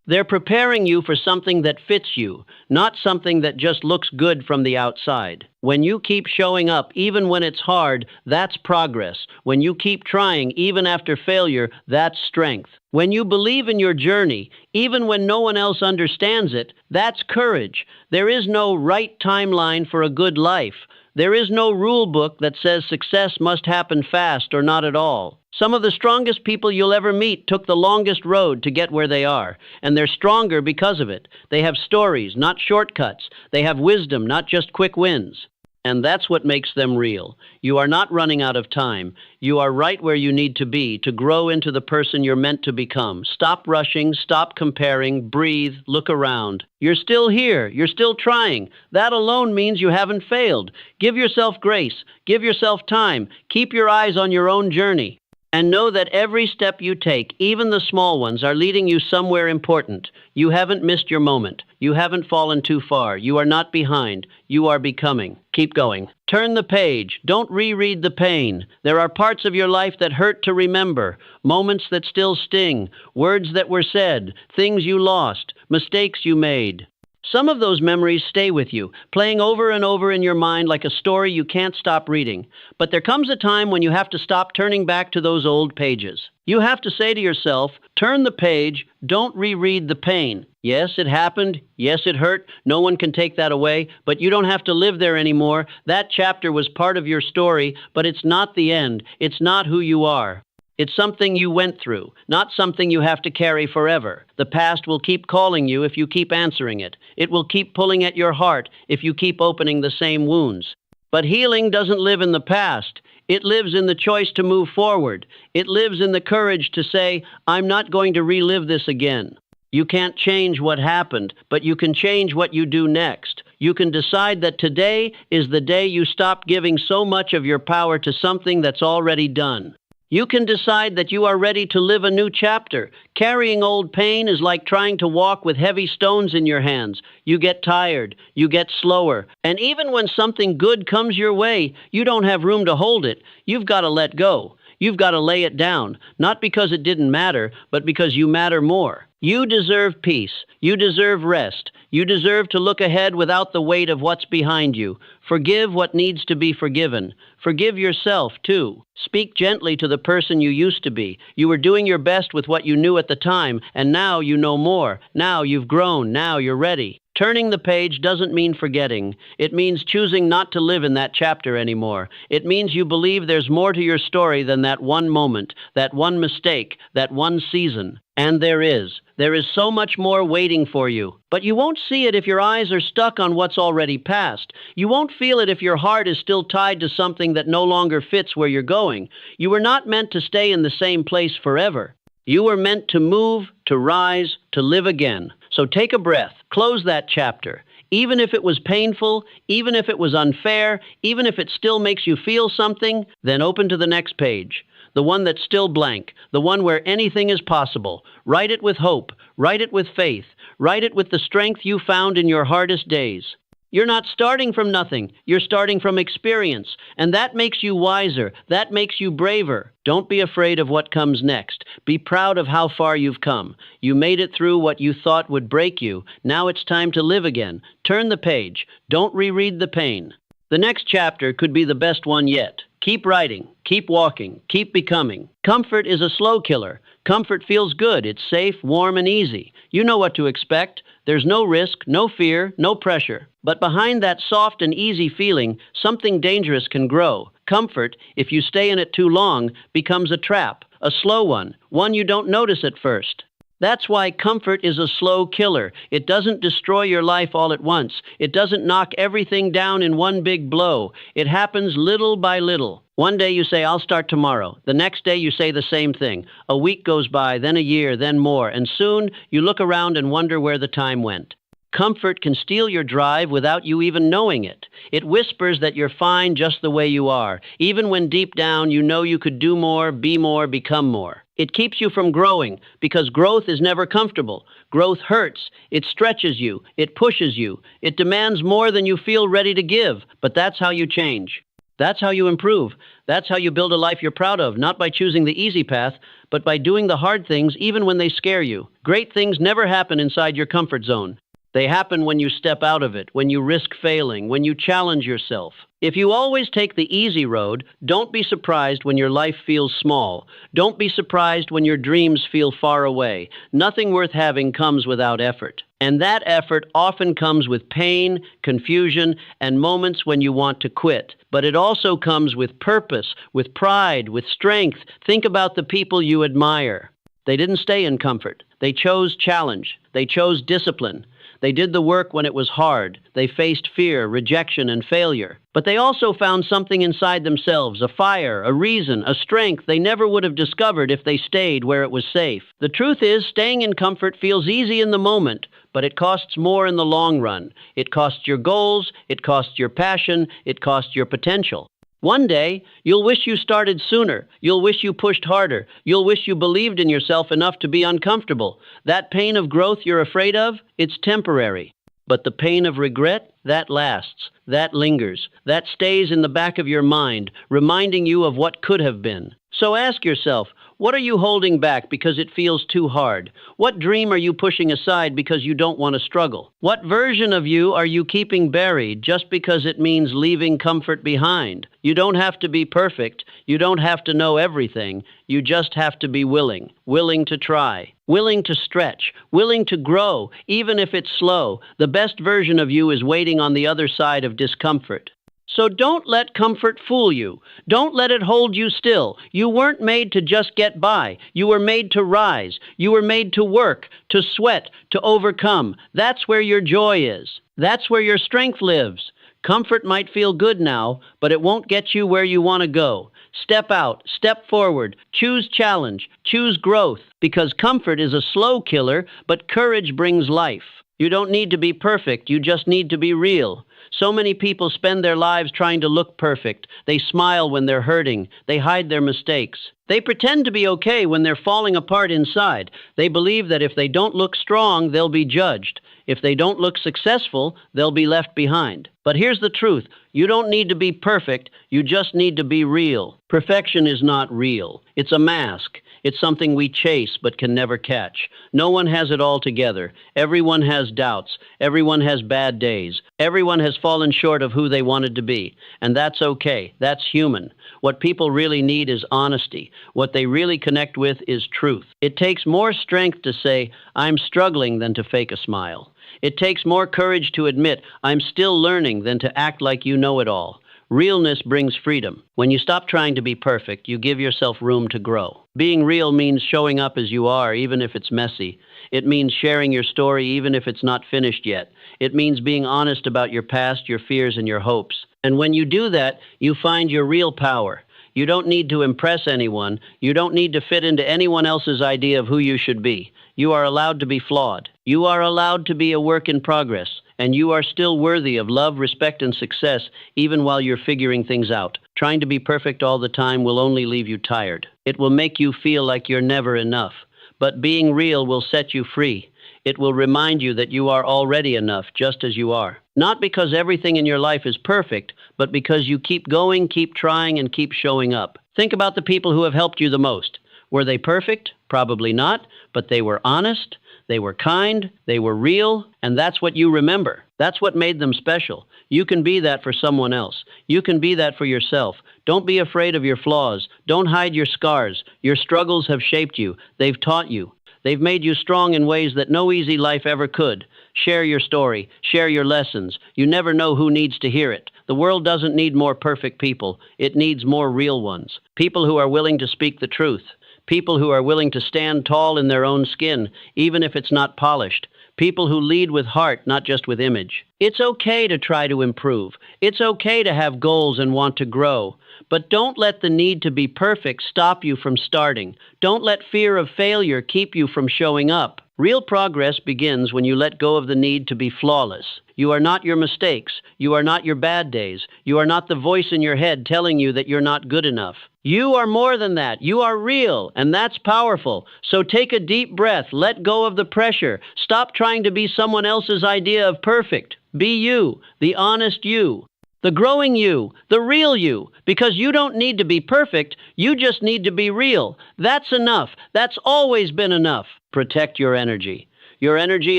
They're preparing you for something that fits you, not something that just looks good from the outside. When you keep showing up, even when it's hard, that's progress. When you keep trying, even after failure, that's strength. When you believe in your journey, even when no one else understands it, that's courage. There is no right timeline for a good life. There is no rule book that says success must happen fast or not at all. Some of the strongest people you'll ever meet took the longest road to get where they are, and they're stronger because of it. They have stories, not shortcuts. They have wisdom, not just quick wins. And that's what makes them real. You are not running out of time. You are right where you need to be to grow into the person you're meant to become. Stop rushing, stop comparing, breathe, look around. You're still here. You're still trying. That alone means you haven't failed. Give yourself grace. Give yourself time. Keep your eyes on your own journey. And know that every step you take, even the small ones, are leading you somewhere important. You haven't missed your moment. You haven't fallen too far. You are not behind. You are becoming. Keep going. Turn the page. Don't reread the pain. There are parts of your life that hurt to remember, moments that still sting, words that were said, things you lost, mistakes you made. Some of those memories stay with you, playing over and over in your mind like a story you can't stop reading. But there comes a time when you have to stop turning back to those old pages. You have to say to yourself, turn the page, don't reread the pain. Yes, it happened. Yes, it hurt. No one can take that away, but you don't have to live there anymore. That chapter was part of your story, but it's not the end. It's not who you are. It's something you went through, not something you have to carry forever. The past will keep calling you if you keep answering it. It will keep pulling at your heart if you keep opening the same wounds. But healing doesn't live in the past. It lives in the choice to move forward. It lives in the courage to say, I'm not going to relive this again. You can't change what happened, but you can change what you do next. You can decide that today is the day you stop giving so much of your power to something that's already done. You can decide that you are ready to live a new chapter. Carrying old pain is like trying to walk with heavy stones in your hands. You get tired, you get slower, and even when something good comes your way, you don't have room to hold it. You've got to let go. You've got to lay it down, not because it didn't matter, but because you matter more. You deserve peace. You deserve rest. You deserve to look ahead without the weight of what's behind you. Forgive what needs to be forgiven. Forgive yourself, too. Speak gently to the person you used to be. You were doing your best with what you knew at the time, and now you know more. Now you've grown. Now you're ready. Turning the page doesn't mean forgetting. It means choosing not to live in that chapter anymore. It means you believe there's more to your story than that one moment, that one mistake, that one season. And there is. There is so much more waiting for you. But you won't see it if your eyes are stuck on what's already past. You won't feel it if your heart is still tied to something that no longer fits where you're going. You were not meant to stay in the same place forever. You were meant to move, to rise, to live again. So take a breath, close that chapter. Even if it was painful, even if it was unfair, even if it still makes you feel something, then open to the next page. The one that's still blank, the one where anything is possible. Write it with hope, write it with faith, write it with the strength you found in your hardest days. You're not starting from nothing, you're starting from experience, and that makes you wiser, that makes you braver. Don't be afraid of what comes next. Be proud of how far you've come. You made it through what you thought would break you. Now it's time to live again. Turn the page. Don't reread the pain. The next chapter could be the best one yet. Keep writing, keep walking, keep becoming. Comfort is a slow killer. Comfort feels good. It's safe, warm, and easy. You know what to expect. There's no risk, no fear, no pressure. But behind that soft and easy feeling, something dangerous can grow. Comfort, if you stay in it too long, becomes a trap, a slow one you don't notice at first. That's why comfort is a slow killer. It doesn't destroy your life all at once. It doesn't knock everything down in one big blow. It happens little by little. One day you say, I'll start tomorrow. The next day you say the same thing. A week goes by, then a year, then more, and soon you look around and wonder where the time went. Comfort can steal your drive without you even knowing it. It whispers that you're fine just the way you are, even when deep down you know you could do more, be more, become more. It keeps you from growing, because growth is never comfortable. Growth hurts. It stretches you. It pushes you. It demands more than you feel ready to give, but that's how you change. That's how you improve. That's how you build a life you're proud of, not by choosing the easy path, but by doing the hard things even when they scare you. Great things never happen inside your comfort zone. They happen when you step out of it, when you risk failing, when you challenge yourself. If you always take the easy road, don't be surprised when your life feels small. Don't be surprised when your dreams feel far away. Nothing worth having comes without effort. And that effort often comes with pain, confusion, and moments when you want to quit. But it also comes with purpose, with pride, with strength. Think about the people you admire. They didn't stay in comfort. They chose challenge. They chose discipline. They did the work when it was hard. They faced fear, rejection, and failure. But they also found something inside themselves, a fire, a reason, a strength they never would have discovered if they stayed where it was safe. The truth is, staying in comfort feels easy in the moment, but it costs more in the long run. It costs your goals, it costs your passion, it costs your potential. One day, you'll wish you started sooner. You'll wish you pushed harder. You'll wish you believed in yourself enough to be uncomfortable. That pain of growth you're afraid of, it's temporary. But the pain of regret, that lasts. That lingers. That stays in the back of your mind, reminding you of what could have been. So ask yourself, what are you holding back because it feels too hard? What dream are you pushing aside because you don't want to struggle? What version of you are you keeping buried just because it means leaving comfort behind? You don't have to be perfect. You don't have to know everything. You just have to be willing. Willing to try. Willing to stretch. Willing to grow, even if it's slow. The best version of you is waiting on the other side of discomfort. So don't let comfort fool you. Don't let it hold you still. You weren't made to just get by. You were made to rise. You were made to work, to sweat, to overcome. That's where your joy is. That's where your strength lives. Comfort might feel good now, but it won't get you where you want to go. Step out, step forward, choose challenge, choose growth, because comfort is a slow killer, but courage brings life. You don't need to be perfect, you just need to be real. So many people spend their lives trying to look perfect. They smile when they're hurting. They hide their mistakes. They pretend to be okay when they're falling apart inside. They believe that if they don't look strong, they'll be judged. If they don't look successful, they'll be left behind. But here's the truth. You don't need to be perfect. You just need to be real. Perfection is not real. It's a mask. It's something we chase but can never catch. No one has it all together. Everyone has doubts. Everyone has bad days. Everyone has fallen short of who they wanted to be. And that's okay. That's human. What people really need is honesty. What they really connect with is truth. It takes more strength to say, I'm struggling, than to fake a smile. It takes more courage to admit, I'm still learning, than to act like you know it all. Realness brings freedom. When you stop trying to be perfect, you give yourself room to grow. Being real means showing up as you are, even if it's messy. It means sharing your story, even if it's not finished yet. It means being honest about your past, your fears, and your hopes. And when you do that, you find your real power. You don't need to impress anyone. You don't need to fit into anyone else's idea of who you should be. You are allowed to be flawed. You are allowed to be a work in progress. And you are still worthy of love, respect, and success even while you're figuring things out. Trying to be perfect all the time will only leave you tired. It will make you feel like you're never enough. But being real will set you free. It will remind you that you are already enough, just as you are. Not because everything in your life is perfect, but because you keep going, keep trying, and keep showing up. Think about the people who have helped you the most. Were they perfect? Probably not, but they were honest. They were kind, they were real, and that's what you remember. That's what made them special. You can be that for someone else. You can be that for yourself. Don't be afraid of your flaws. Don't hide your scars. Your struggles have shaped you. They've taught you. They've made you strong in ways that no easy life ever could. Share your story. Share your lessons. You never know who needs to hear it. The world doesn't need more perfect people. It needs more real ones. People who are willing to speak the truth. People who are willing to stand tall in their own skin, even if it's not polished. People who lead with heart, not just with image. It's okay to try to improve. It's okay to have goals and want to grow. But don't let the need to be perfect stop you from starting. Don't let fear of failure keep you from showing up. Real progress begins when you let go of the need to be flawless. You are not your mistakes. You are not your bad days. You are not the voice in your head telling you that you're not good enough. You are more than that. You are real, and that's powerful. So take a deep breath. Let go of the pressure. Stop trying to be someone else's idea of perfect. Be you, the honest you. The growing you, the real you, because you don't need to be perfect, you just need to be real. That's enough. That's always been enough. Protect your energy. Your energy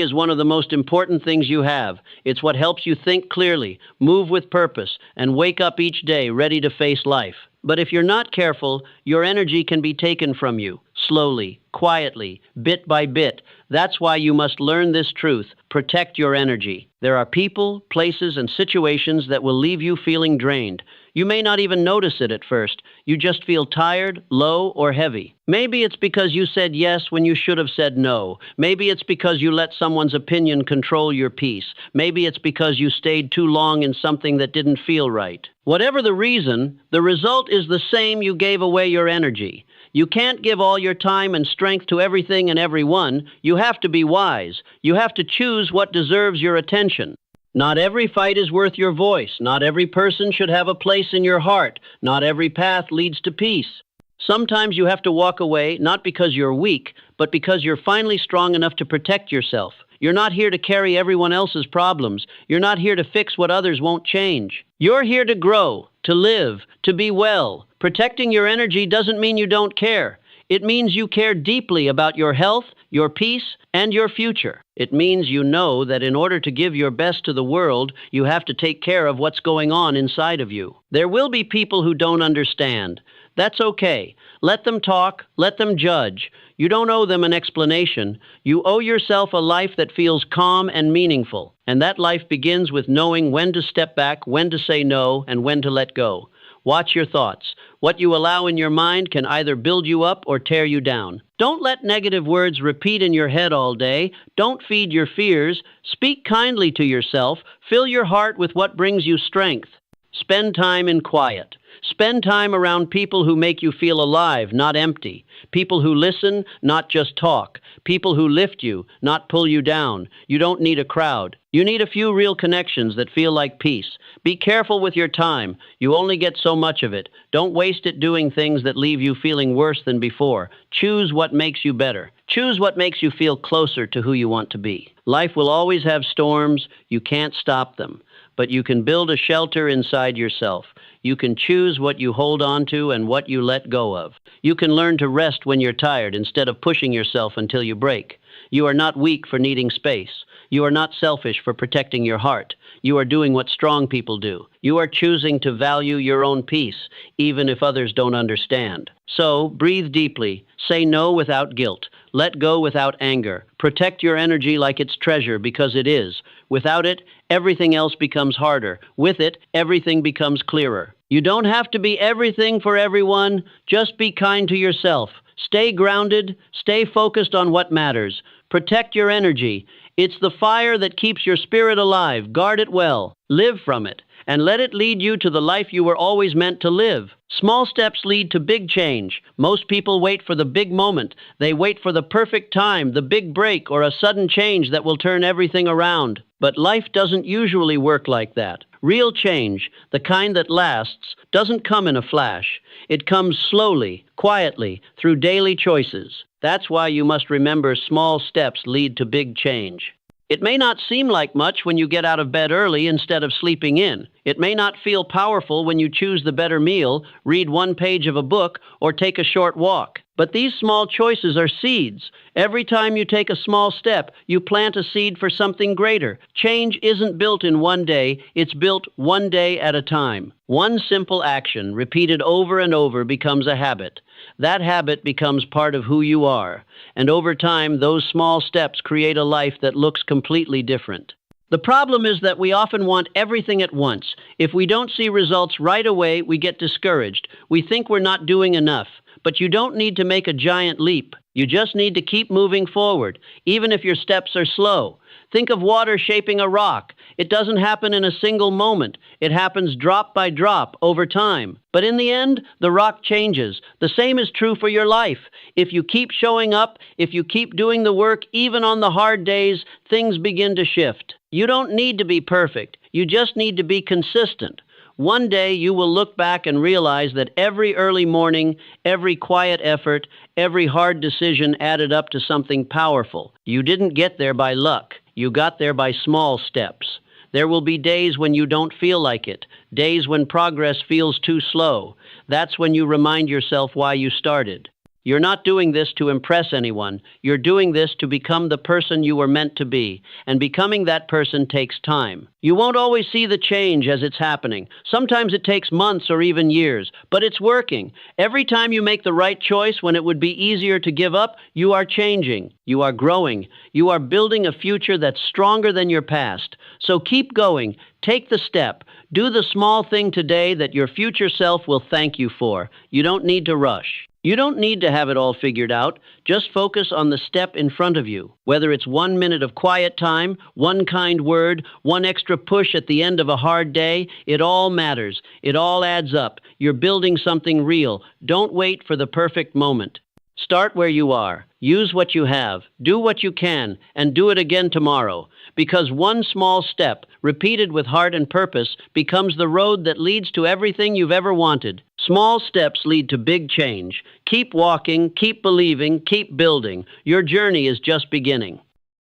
is one of the most important things you have. It's what helps you think clearly, move with purpose, and wake up each day ready to face life. But if you're not careful, your energy can be taken from you, slowly, quietly, bit by bit. That's why you must learn this truth. Protect your energy. There are people, places, and situations that will leave you feeling drained. You may not even notice it at first. You just feel tired, low, or heavy. Maybe it's because you said yes when you should have said no. Maybe it's because you let someone's opinion control your peace. Maybe it's because you stayed too long in something that didn't feel right. Whatever the reason, the result is the same. You gave away your energy. You can't give all your time and strength to everything and everyone. You have to be wise. You have to choose what deserves your attention. Not every fight is worth your voice. Not every person should have a place in your heart. Not every path leads to peace. Sometimes you have to walk away, not because you're weak, but because you're finally strong enough to protect yourself. You're not here to carry everyone else's problems. You're not here to fix what others won't change. You're here to grow, to live, to be well. Protecting your energy doesn't mean you don't care. It means you care deeply about your health, your peace, and your future. It means you know that in order to give your best to the world, you have to take care of what's going on inside of you. There will be people who don't understand. That's okay. Let them talk. Let them judge. You don't owe them an explanation. You owe yourself a life that feels calm and meaningful. And that life begins with knowing when to step back, when to say no, and when to let go. Watch your thoughts. What you allow in your mind can either build you up or tear you down. Don't let negative words repeat in your head all day. Don't feed your fears. Speak kindly to yourself. Fill your heart with what brings you strength. Spend time in quiet. Spend time around people who make you feel alive, not empty. People who listen, not just talk. People who lift you, not pull you down. You don't need a crowd. You need a few real connections that feel like peace. Be careful with your time. You only get so much of it. Don't waste it doing things that leave you feeling worse than before. Choose what makes you better. Choose what makes you feel closer to who you want to be. Life will always have storms. You can't stop them. But you can build a shelter inside yourself. You can choose what you hold on to and what you let go of. You can learn to rest when you're tired instead of pushing yourself until you break. You are not weak for needing space. You are not selfish for protecting your heart. You are doing what strong people do. You are choosing to value your own peace, even if others don't understand. So, breathe deeply. Say no without guilt. Let go without anger. Protect your energy like it's treasure, because it is. Without it, everything else becomes harder. With it, everything becomes clearer. You don't have to be everything for everyone. Just be kind to yourself. Stay grounded. Stay focused on what matters. Protect your energy. It's the fire that keeps your spirit alive. Guard it well. Live from it. And let it lead you to the life you were always meant to live. Small steps lead to big change. Most people wait for the big moment. They wait for the perfect time, the big break, or a sudden change that will turn everything around. But life doesn't usually work like that. Real change, the kind that lasts, doesn't come in a flash. It comes slowly, quietly, through daily choices. That's why you must remember small steps lead to big change. It may not seem like much when you get out of bed early instead of sleeping in. It may not feel powerful when you choose the better meal, read one page of a book, or take a short walk. But these small choices are seeds. Every time you take a small step, you plant a seed for something greater. Change isn't built in one day, it's built one day at a time. One simple action, repeated over and over, becomes a habit. That habit becomes part of who you are. And over time, those small steps create a life that looks completely different. The problem is that we often want everything at once. If we don't see results right away, we get discouraged. We think we're not doing enough. But you don't need to make a giant leap. You just need to keep moving forward, even if your steps are slow. Think of water shaping a rock. It doesn't happen in a single moment. It happens drop by drop over time. But in the end, the rock changes. The same is true for your life. If you keep showing up, if you keep doing the work, even on the hard days, things begin to shift. You don't need to be perfect. You just need to be consistent. One day you will look back and realize that every early morning, every quiet effort, every hard decision added up to something powerful. You didn't get there by luck. You got there by small steps. There will be days when you don't feel like it, days when progress feels too slow. That's when you remind yourself why you started. You're not doing this to impress anyone. You're doing this to become the person you were meant to be, and becoming that person takes time. You won't always see the change as it's happening. Sometimes it takes months or even years, but it's working. Every time you make the right choice when it would be easier to give up, you are changing. You are growing. You are building a future that's stronger than your past. So keep going. Take the step. Do the small thing today that your future self will thank you for. You don't need to rush. You don't need to have it all figured out. Just focus on the step in front of you. Whether it's 1 minute of quiet time, one kind word, one extra push at the end of a hard day, it all matters. It all adds up. You're building something real. Don't wait for the perfect moment. Start where you are. Use what you have. Do what you can, and do it again tomorrow. Because one small step, repeated with heart and purpose, becomes the road that leads to everything you've ever wanted. Small steps lead to big change. Keep walking, keep believing, keep building. Your journey is just beginning.